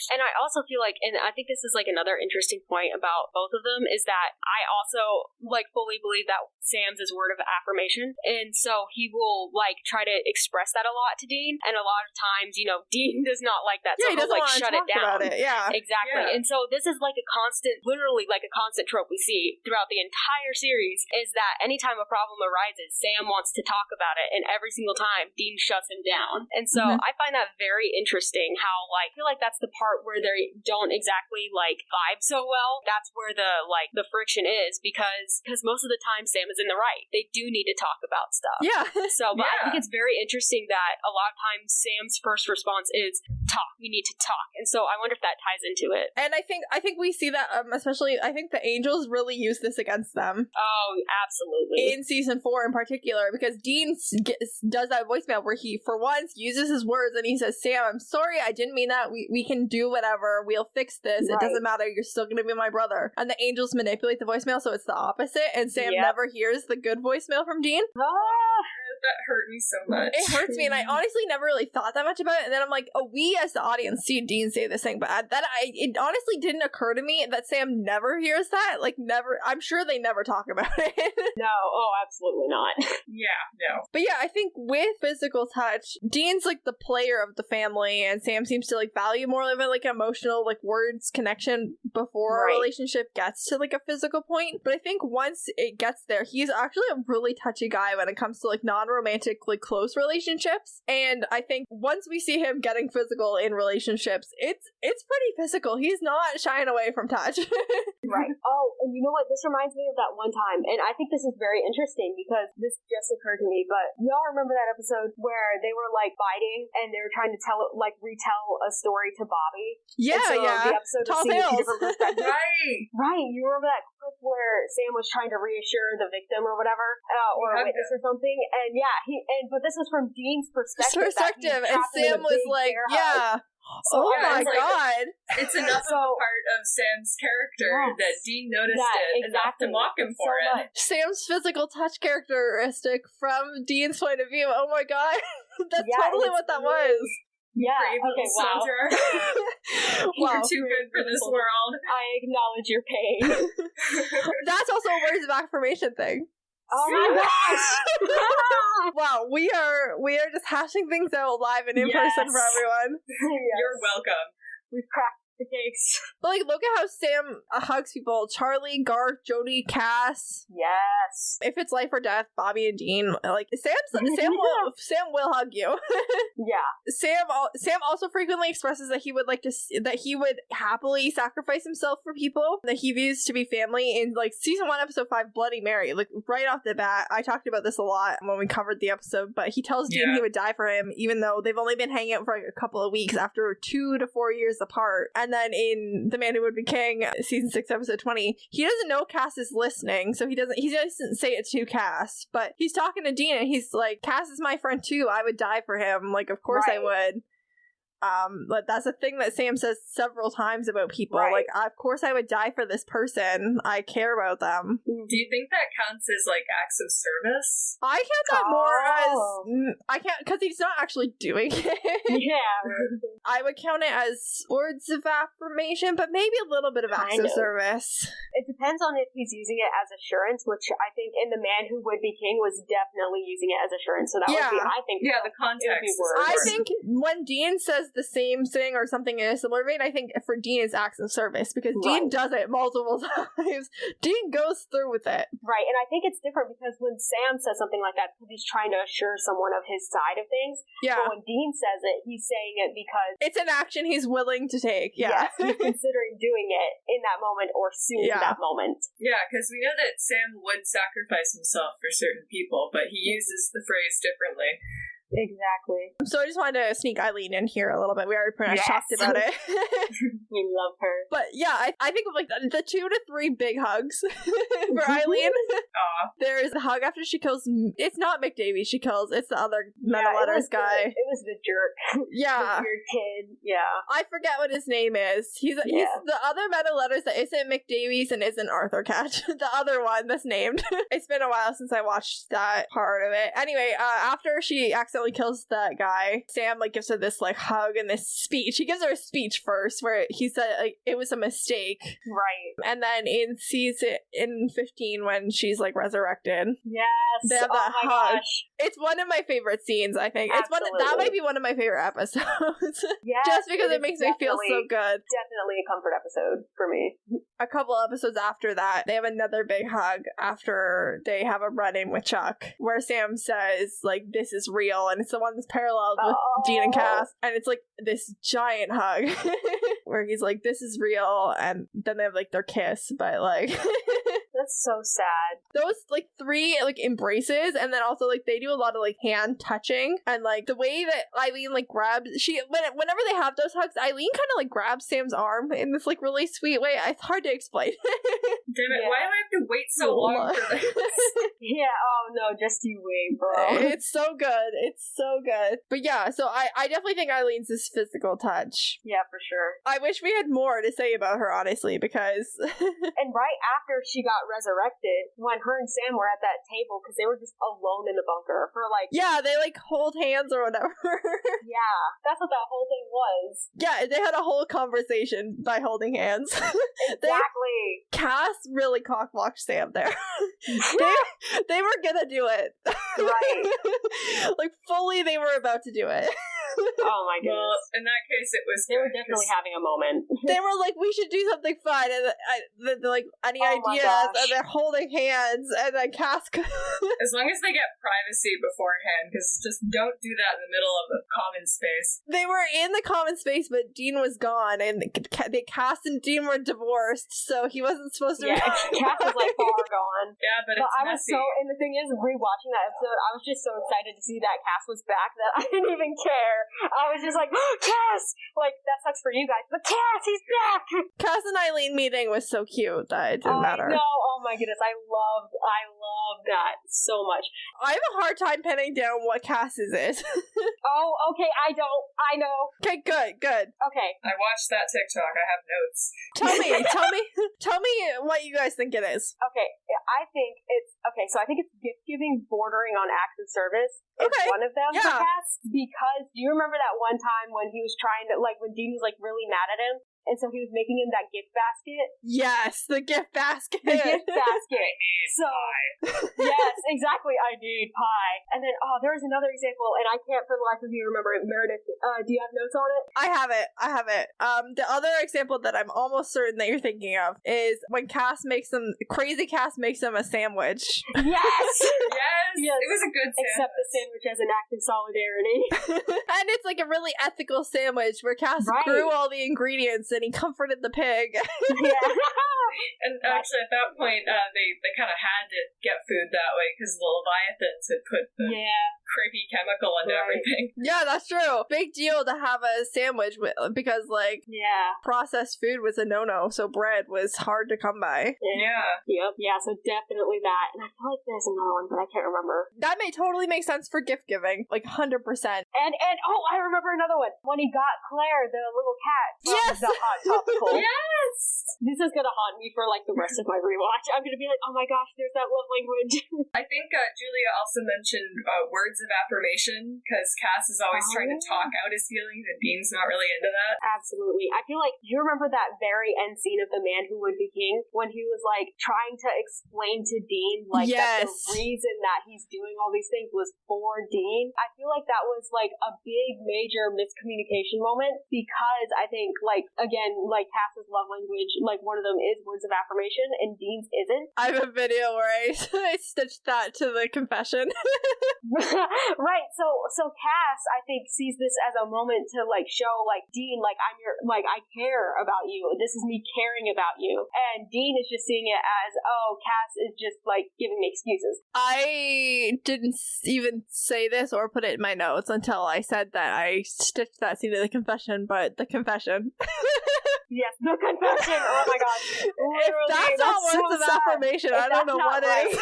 And I also feel like, and I think this is like another interesting point about both of them, is that I also like fully believe that Sam's his word of affirmation. And so he will like try to express that a lot to Dean. And a lot of times, you know, Dean does not like that. So he he'll doesn't like shut it down. Yeah. Exactly. Yeah. And so this is like a constant, literally like a constant trope we see throughout the entire series, is that anytime a problem arises, Sam wants to talk about it. And every single time, Dean shuts him down. And so I find that very interesting how, like, I feel like that's the part where they don't exactly, like, vibe so well. That's where the, like, the friction is, because most of the time Sam is in the right. They do need to talk about stuff. Yeah. So, but I think it's very interesting that a lot of times Sam's first response is, talk. We need to talk. And so I wonder if that ties into it. And I think we see that, especially, I think the Angels really use this against them. Oh, absolutely. In season 4 in particular, because Dean does that voicemail where he, for once, uses his words and he says, Sam, I'm sorry, I didn't mean that. We can do whatever. We'll fix this. It doesn't matter. You're still going to be my brother. And the Angels manipulate the voicemail, so it's the opposite. And Sam never hears the good voicemail from Dean. That hurt me so much. It hurts me, and I honestly never really thought that much about it. And then I'm like, oh, we as the audience see Dean say this thing, but it honestly didn't occur to me that Sam never hears that. Like, never. I'm sure they never talk about it. No, oh, absolutely not. Yeah, no. But yeah, I think with physical touch, Dean's like the player of the family, and Sam seems to like value more of it, like emotional, like words connection before a relationship gets to like a physical point. But I think once it gets there, he's actually a really touchy guy when it comes to like non-romantic, like close relationships. And I think once we see him getting physical in relationships, it's pretty physical. He's not shying away from touch. Right. Oh, and you know what? This reminds me of that one time, and I think this is very interesting because this just occurred to me, but y'all remember that episode where they were like fighting and they were trying to retell a story to Bobby? Yeah, and so yeah. the episode was seeing two different perspectives. Right. You remember that clip where Sam was trying to reassure the victim or whatever, or a witness or something? And yeah, but this was from Dean's perspective. And Sam was like, yeah. So oh my god. It's enough of a part of Sam's character that Dean noticed enough to mock him for it. Sam's physical touch characteristic from Dean's point of view. Oh my god. That's totally what that was. Yeah, okay, soldier. You're too good for this world. I acknowledge your pain. That's also a words of affirmation thing. Oh my gosh! Wow, we are just hashing things out live and in person for everyone. You're welcome. We've cracked the case. But like, look at how Sam hugs people. Charlie, Garth, Jody, Cass. Yes. If it's life or death, Bobby and Dean. Like Sam will hug you. Yeah. Sam also frequently expresses that he would happily sacrifice himself for people that he views to be family. In like season 1, episode 5, Bloody Mary. Like right off the bat, I talked about this a lot when we covered the episode. But he tells Dean he would die for him, even though they've only been hanging out for like a couple of weeks after 2 to 4 years apart. And then in The Man Who Would Be King, season 6, episode 20, he doesn't know Cass is listening, so he doesn't say it to Cass, but he's talking to Dean and he's like, Cass is my friend too, I would die for him, like of course I would. But that's a thing that Sam says several times about people. Like, of course I would die for this person. I care about them. Do you think that counts as, like, acts of service? I count that more as... I can't... Because he's not actually doing it. Yeah. I would count it as words of affirmation, but maybe a little bit of acts of service. It depends on if he's using it as assurance, which I think in The Man Who Would Be King was definitely using it as assurance. So that would be, I think... Yeah, the context. I think when Dean says the same thing or something in a similar vein, I think for Dean it's acts of service because Dean does it multiple times. Dean goes through with it. Right, and I think it's different because when Sam says something like that, he's trying to assure someone of his side of things. Yeah. But when Dean says it, he's saying it because it's an action he's willing to take. Yeah. Yes, he's considering doing it in that moment or soon in that moment. Yeah, because we know that Sam would sacrifice himself for certain people, but he uses the phrase differently. Exactly. So I just wanted to sneak Eileen in here a little bit. We already pretty much talked about it. We love her. But yeah, I think of like the 2 to 3 big hugs for Eileen. There is the hug after she kills. It's not McDavid she kills. It's the other Metal Letters guy. It was the jerk. Yeah. The weird kid. Yeah. I forget what his name is. He's the other Metal Letters that isn't McDavies and isn't Arthur Catch. The other one that's named. It's been a while since I watched that part of it. Anyway, after she accidentally accidentally kills that guy, Sam like gives her this like hug and this speech. He gives her a speech first where he said like it was a mistake. Right. And then in season 15 when she's like resurrected. Yes. They have that my hug. gosh. It's one of my favorite scenes, I think. Absolutely. That might be one of my favorite episodes. Yes, Just because it makes me feel so good. Definitely a comfort episode for me. A couple episodes after that, they have another big hug after they have a run-in with Chuck, where Sam says, like, this is real, and it's the one that's paralleled with Dean and Cass, and it's, like, this giant hug, where he's like, this is real, and then they have, like, their kiss, but, like... That's so sad. Those, like, 3, like, embraces, and then also, like, they do a lot of, like, hand touching, and, like, the way that Eileen, like, grabs... Whenever they have those hugs, Eileen kind of, like, grabs Sam's arm in this, like, really sweet way. It's hard to explain. Damn it, why do I have to wait so long for this? Yeah, oh no, just you wait, bro. It's so good. It's so good. But yeah, so I definitely think Eileen's this physical touch. Yeah, for sure. I wish we had more to say about her, honestly, because... And right after she got resurrected, when her and Sam were at that table, because they were just alone in the bunker for like... Yeah, they like hold hands or whatever. Yeah, that's what that whole thing was. Yeah, they had a whole conversation by holding hands. Exactly. Cass really cockblocked Sam there. they were gonna do it. Right. Like, fully they were about to do it. Oh my goodness. Well, in that case, it was... They were definitely having a moment. They were like, we should do something fun, and they're like, any ideas? And they're holding hands, and then Cass... As long as they get privacy beforehand, because just don't do that in the middle of a common space. They were in the common space, but Dean was gone, and Cass and Dean were divorced, so he wasn't supposed to... Yeah, Cass was like far gone. Yeah, but it's I was messy. and the thing is, rewatching that episode, I was just so excited to see that Cass was back that I didn't even care. I was just like, Cass! Like, that sucks for you guys, but Cass, he's back! Cass and Eileen meeting was so cute that it didn't matter. No, oh my goodness, I loved that so much. I have a hard time pinning down what Cass's is. Oh, okay, I know. Okay, good. Okay. I watched that TikTok. I have notes. Tell me what you guys think it is. Okay, I think it's gift giving bordering on acts of service. It's Okay, one of them yeah. for Cass, because do you remember that one time when he was trying to, like, when Dean was, like, really mad at him? And so he was making him that gift basket. Yes, the gift basket. The gift basket. So, Pie. yes, exactly. I need pie. And then, there was another example, and I can't for the life of me remember it. Meredith, do you have notes on it? I have it. The other example that I'm almost certain that you're thinking of is when Crazy Cass makes them a sandwich. Yes! Yes! It was a good sandwich. Except the sandwich as an act of solidarity. And it's like a really ethical sandwich where Cass grew all the ingredients and he comforted the pig. Yeah. And actually, at that point, they kind of had to get food that way because the Leviathans had put the creepy chemical into everything. Yeah, that's true. Big deal to have a sandwich because, like, processed food was a no-no, so bread was hard to come by. Yeah. Yep. Yeah, so definitely that. And I feel like there's another one, but I can't remember. That may totally make sense for gift giving, like 100%. And I remember another one. When he got Claire, the little cat. Yes! The hot topical. Yes! This is gonna haunt me for, like, the rest of my rewatch. I'm gonna be like, oh my gosh, there's that love language. I think Julia also mentioned words of affirmation, because Cass is always trying to talk out his feelings, and Dean's not really into that. Absolutely. I feel like, you remember that very end scene of The Man Who Would Be King, when he was, like, trying to explain to Dean, like, that the reason that he's doing all these things was for Dean? I feel like that was, like, a big, major miscommunication moment, because I think, like, again, like, Cass's love language, like, one of them is words of affirmation, and Dean's isn't. I have a video where I stitched that to the confession. Right, so Cass, I think, sees this as a moment to, like, show, like, Dean, like, I care about you. This is me caring about you. And Dean is just seeing it as, oh, Cass is just, like, giving me excuses. I didn't even say this or put it in my notes until I said that I stitched that scene to the confession, but the confession. Yes, the confession. Oh my gosh. If that's not words of affirmation, I don't know what is.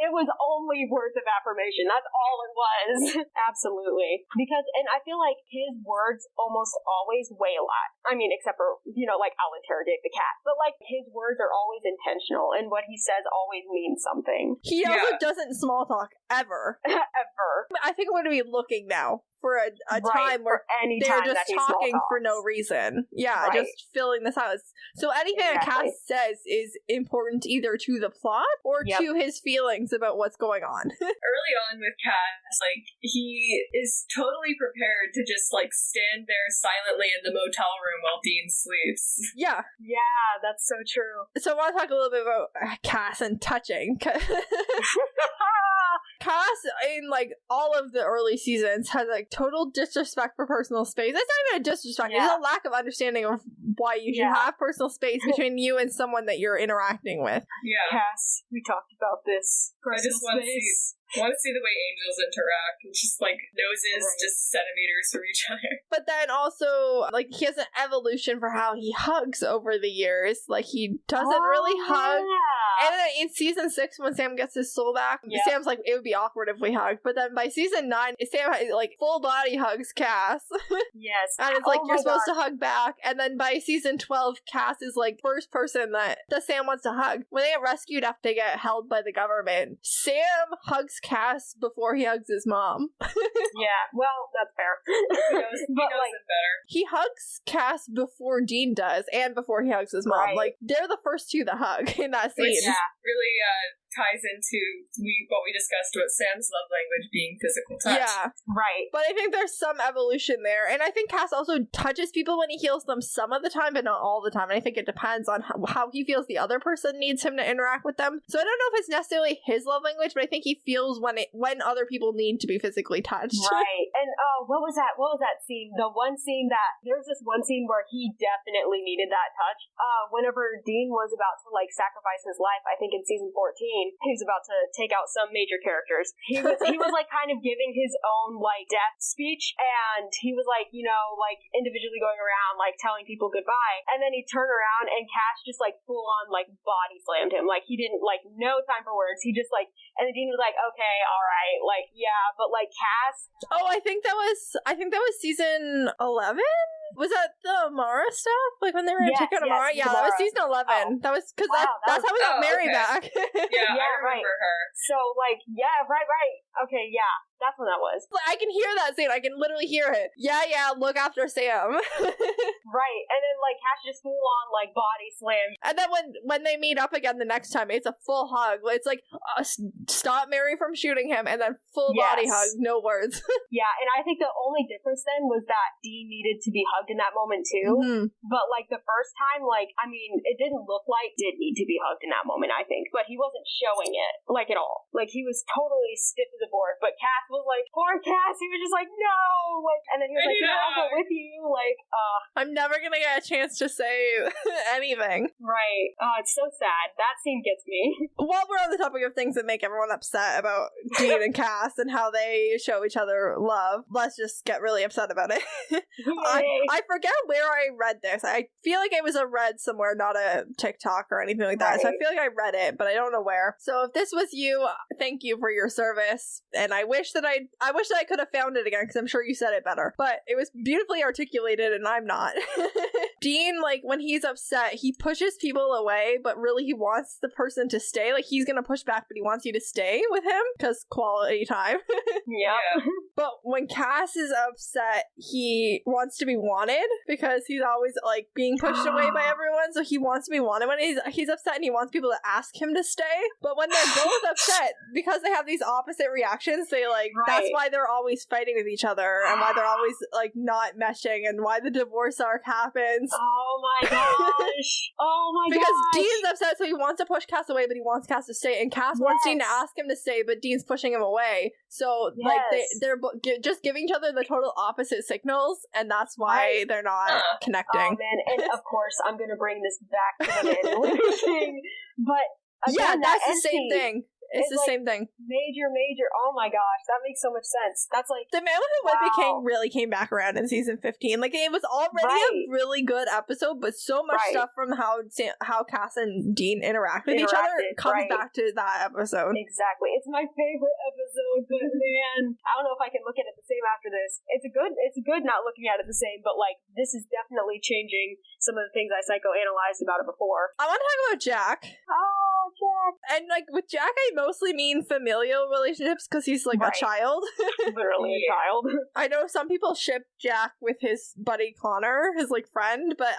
It was only words of affirmation. That's all it was. Absolutely. Because, and I feel like his words almost always weigh a lot. I mean, except for, like, I'll interrogate the cat. But, like, his words are always intentional, and what he says always means something. He also doesn't small talk ever. Ever. I think I'm going to be looking now for a time where they're just talking for no reason. Yeah, just filling the silence. So anything that Cass says is important either to the plot or to his feelings about what's going on. Early on with Cass, like, he is totally prepared to just, like, stand there silently in the motel room while Dean sleeps. Yeah. Yeah, that's so true. So I want to talk a little bit about Cass and touching. Cass, in, like, all of the early seasons, has, like, total disrespect for personal space. It's not even a disrespect. It's a lack of understanding of why you should have personal space between you and someone that you're interacting with. Yeah. Cass, we talked about this. I just want to see the way angels interact. It's just like noses just centimeters from each other. But then also, like, he has an evolution for how he hugs over the years. Like, he doesn't really hug. And then in season 6, when Sam gets his soul back, Sam's like, it would be awkward if we hugged. But then by season 9, Sam, like, full body hugs Cass. Yes. And it's like, you're supposed to hug back. And then by season 12, Cass is like, first person that Sam wants to hug. When they get rescued after they get held by the government, Sam hugs Cass before he hugs his mom. Yeah, well, that's fair. He knows it better. He hugs Cass before Dean does, and before he hugs his mom. Like, they're the first two that hug in that scene. Which really ties into what we discussed with Sam's love language being physical touch. Yeah. Right. But I think there's some evolution there. And I think Cass also touches people when he heals them some of the time, but not all the time. And I think it depends on how he feels the other person needs him to interact with them. So I don't know if it's necessarily his love language, but I think he feels when other people need to be physically touched. Right. And what was that scene? The one scene there's this one scene where he definitely needed that touch. Whenever Dean was about to, like, sacrifice his life, I think in season 14, he was about to take out some major characters. He was like kind of giving his own, like, death speech, and he was like, you know, like, individually going around, like, telling people goodbye, and then he turned around and Cass just, like, full on, like, body slammed him. Like, he didn't, like, no time for words. He just, like, and the Dean was like, okay, all right, like, yeah, but, like, Cass. Oh, I think that was season 11. Was that the Amara stuff? Like, when they were in Chicken Amara? Yeah, that was season 11. Oh. That was, because that's how we got Mary back. Yeah, I remember her. So, like, right. Okay, yeah. That's when that was. I can hear that scene. I can literally hear it. Yeah, look after Sam. Right. And then, like, Cass just full on, like, body slam. And then when they meet up again the next time, it's a full hug. It's like, stop Mary from shooting him, and then full body hug, no words. Yeah, and I think the only difference then was that Dean needed to be hugged in that moment, too. Mm-hmm. But, like, the first time, like, I mean, it didn't look like did need to be hugged in that moment, I think. But he wasn't showing it, like, at all. Like, he was totally stiff as a board. But Cass was like, poor Cass, he was just like, no, like, and then he was like, yeah, I'll go with you, like, I'm never gonna get a chance to say anything. Right. Oh, it's so sad. That scene gets me. While we're on the topic of things that make everyone upset about Dean and Cass and how they show each other love, let's just get really upset about it. I forget where I read this. I feel like it was a read somewhere, not a TikTok or anything like that. Right. So I feel like I read it, but I don't know where. So if this was you, thank you for your service. And I wish that I could have found it again, because I'm sure you said it better. But it was beautifully articulated, and I'm not. Dean, like, when he's upset, he pushes people away, but really he wants the person to stay. Like, he's gonna push back, but he wants you to stay with him, because quality time. Yeah. But when Cass is upset, he wants to be wanted, because he's always, like, being pushed away by everyone, so he wants to be wanted when he's upset, and he wants people to ask him to stay. But when they're both upset, because they have these opposite reactions, they, like, that's why they're always fighting with each other, and why they're always, like, not meshing, and why the divorce arc happens. Oh my gosh. Because Dean's upset, so he wants to push Cass away, but he wants Cass to stay, and Cass wants Dean to ask him to stay, but Dean's pushing him away. So, like, they're just giving each other the total opposite signals, and that's why they're not connecting. Oh, man, and of course, I'm gonna bring this back to the Mandalorian thing, but again, that's the same thing. It's the same thing. Major. Oh my gosh, that makes so much sense. That's like The Man Who really came back around in season 15. Like, it was already a really good episode, but so much stuff from how Cass and Dean interact with each other comes back to that episode. Exactly. It's my favorite episode, but man, I don't know if I can look at it the same after this. It's good not looking at it the same, but, like, this is definitely changing some of the things I psychoanalyzed about it before. I want to talk about Jack. Oh, Jack. And, like, with Jack, I mostly mean familial relationships because he's, like, a child. Literally a child. I know some people ship Jack with his buddy Connor, his, like, friend, but